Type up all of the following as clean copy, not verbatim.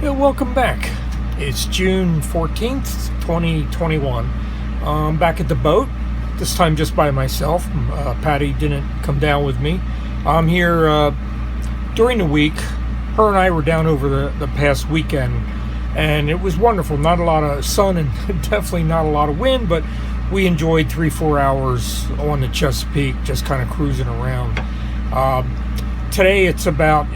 Yeah, welcome back. It's June 14th, 2021. I'm back at the boat, this time just by myself. Patty didn't come down with me. I'm here during the week. Her and I were down over the past weekend, and it was wonderful. Not a lot of sun and definitely not a lot of wind, but we enjoyed 3-4 hours on the Chesapeake, just kind of cruising around. Today it's about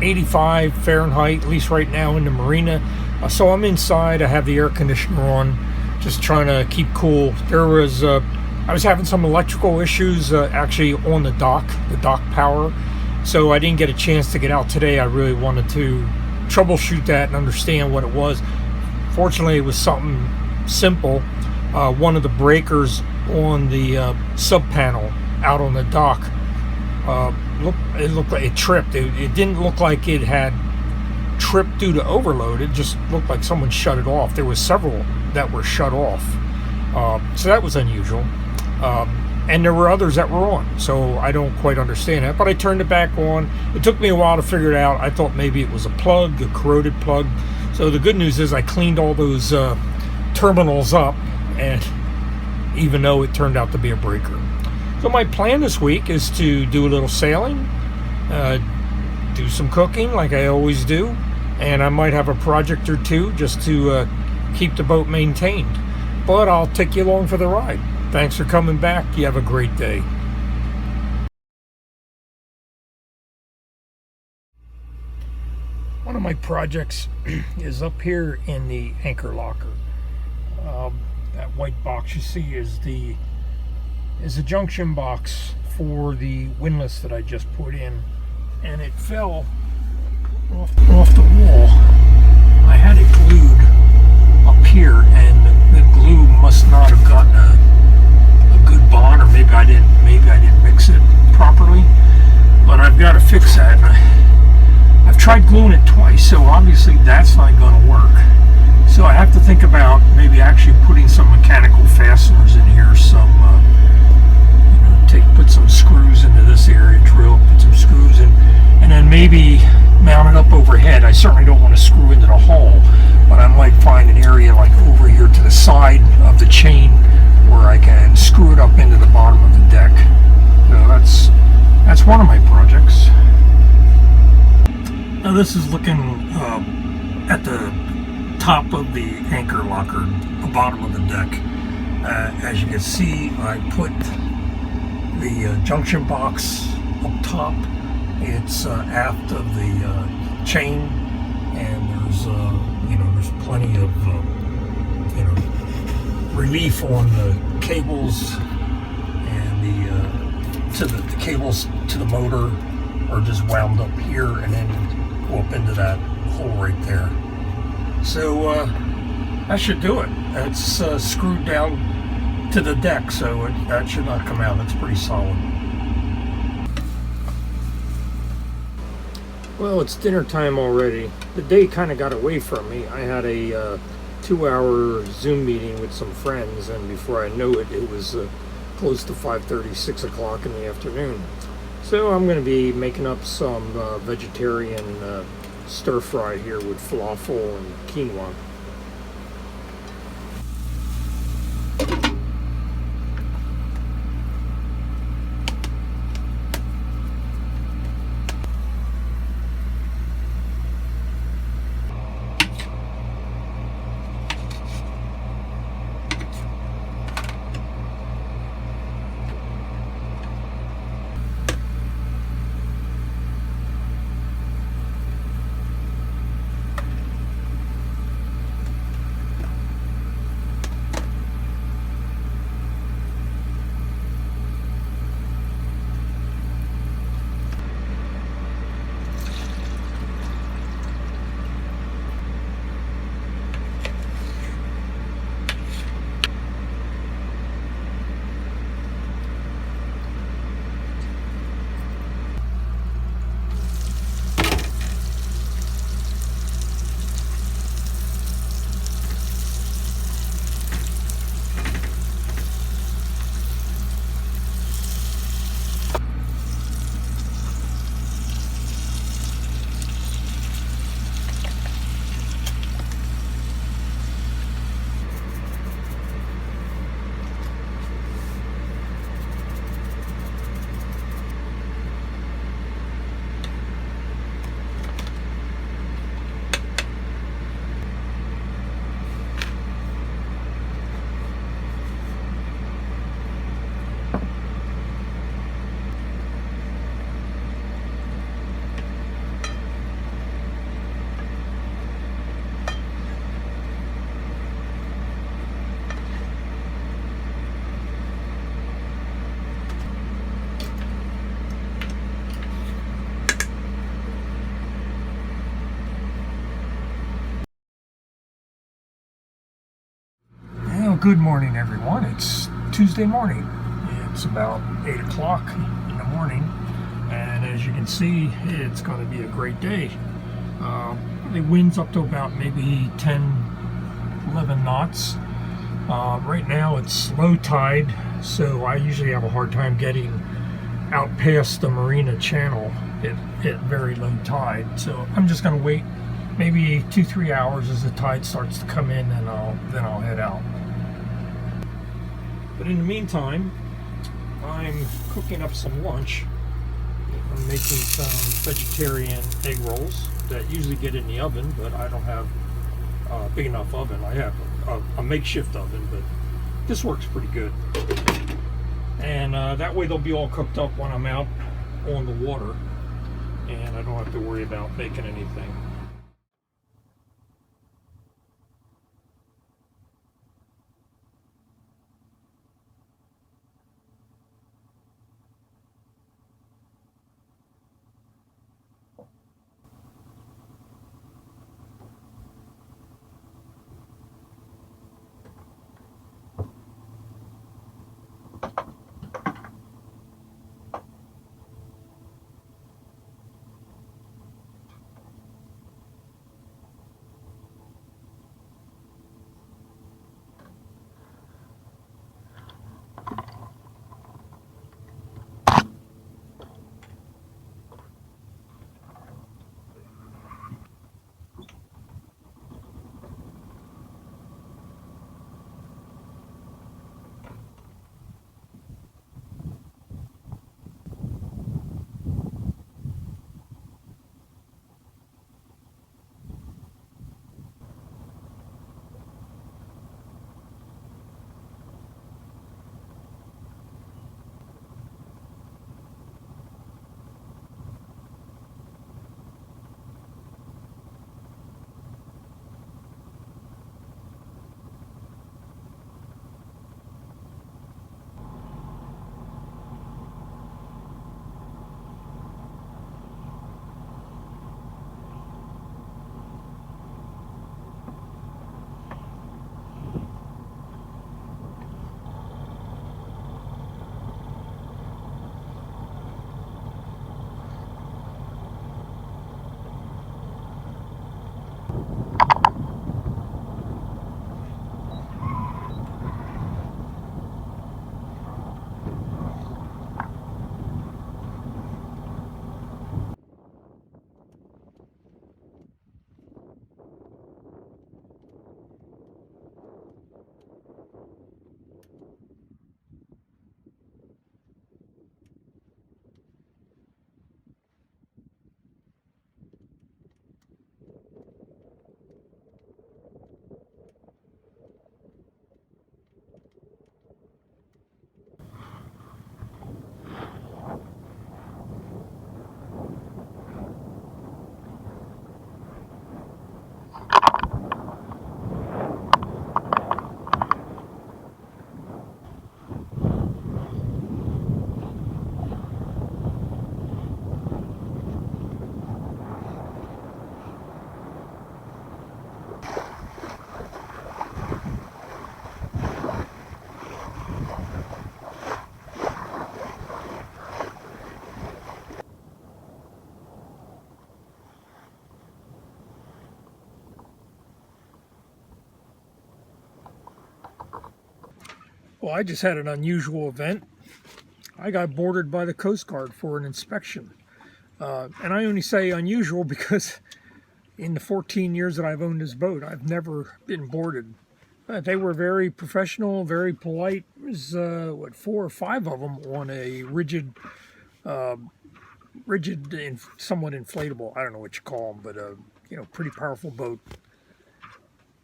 85 Fahrenheit, at least right now in the marina. So I'm inside. I have the air conditioner on, just trying to keep cool. There was I was having some electrical issues actually on the dock power. So I didn't get a chance to get out today. I really wanted to troubleshoot that and understand what it was. Fortunately, it was something simple. One of the breakers on the sub panel out on the dock, it looked like it tripped. It didn't look like it had tripped due to overload. It just looked like someone shut it off. There was several that were shut off, so that was unusual. And there were others that were on, so I don't quite understand that. But I turned it back on. It took me a while to figure it out. I thought maybe it was a plug, a corroded plug. So the good news is I cleaned all those terminals up, and even though it turned out to be a breaker. So my plan this week is to do a little sailing, do some cooking like I always do, and I might have a project or two just to keep the boat maintained. But I'll take you along for the ride. Thanks for coming back. You have a great day. One of my projects is up here in the anchor locker. That white box you see is a junction box for the windlass that I just put in, and it fell off the wall. I had it glued up here, and the glue must not have gotten a good bond, or maybe I didn't mix it properly. But I've got to fix that. And I've tried gluing it twice, so obviously that's not going to work. So I have to think about maybe actually putting some mechanical fasteners in here, put some screws into this area, put some screws in, and then maybe mount it up overhead. I certainly don't want to screw into the hull, but I might find an area like over here to the side of the chain where I can screw it up into the bottom of the deck. So that's one of my projects. Now this is looking at the top of the anchor locker, the bottom of the deck. As you can see, I put the junction box up top. It's aft of the chain, and there's plenty of relief on the cables, and the cables to the motor are just wound up here and then go up into that hole right there. So that should do it. It's screwed down to the deck, so that should not come out. That's pretty solid. Well, it's dinner time already. The day kind of got away from me. I had a 2-hour Zoom meeting with some friends, and before I knew it, it was close to 5:30, 6 o'clock in the afternoon. So I'm going to be making up some vegetarian stir fry here with falafel and quinoa. Good morning, everyone. It's Tuesday morning. It's about 8 o'clock in the morning, and as you can see, it's going to be a great day. The wind's up to about maybe 10, 11 knots. Right now it's low tide, so I usually have a hard time getting out past the Marina Channel at very low tide. So I'm just going to wait maybe 2-3 hours as the tide starts to come in, and then I'll head out. But in the meantime, I'm cooking up some lunch. I'm making some vegetarian egg rolls that usually get in the oven, but I don't have a big enough oven. I have a makeshift oven, but this works pretty good. And that way they'll be all cooked up when I'm out on the water, and I don't have to worry about making anything. Well, I just had an unusual event. I got boarded by the Coast Guard for an inspection. And I only say unusual because in the 14 years that I've owned this boat, I've never been boarded. They were very professional, very polite. It was, 4 or 5 of them on a rigid, and somewhat inflatable, I don't know what you call them, but, pretty powerful boat.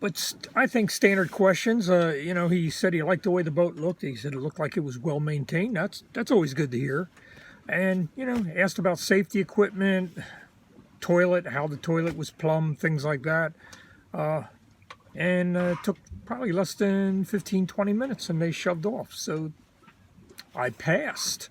But I think standard questions. He said he liked the way the boat looked. He said it looked like it was well maintained. That's always good to hear. And asked about safety equipment, toilet, how the toilet was plumbed, things like that. And it took probably less than 15-20 minutes, and they shoved off. So I passed.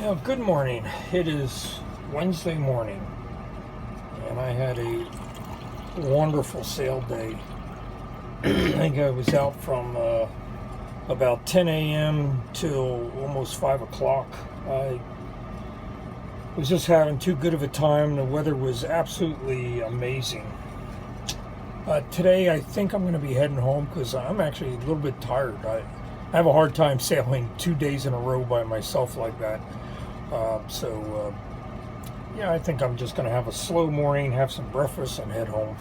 Well, good morning. It is Wednesday morning, and I had a wonderful sail day. I think I was out from about 10 a.m. till almost 5 o'clock. I was just having too good of a time. The weather was absolutely amazing. Today, I think I'm going to be heading home because I'm actually a little bit tired. I have a hard time sailing 2 days in a row by myself like that. Yeah, I think I'm just going to have a slow morning, have some breakfast, and head home.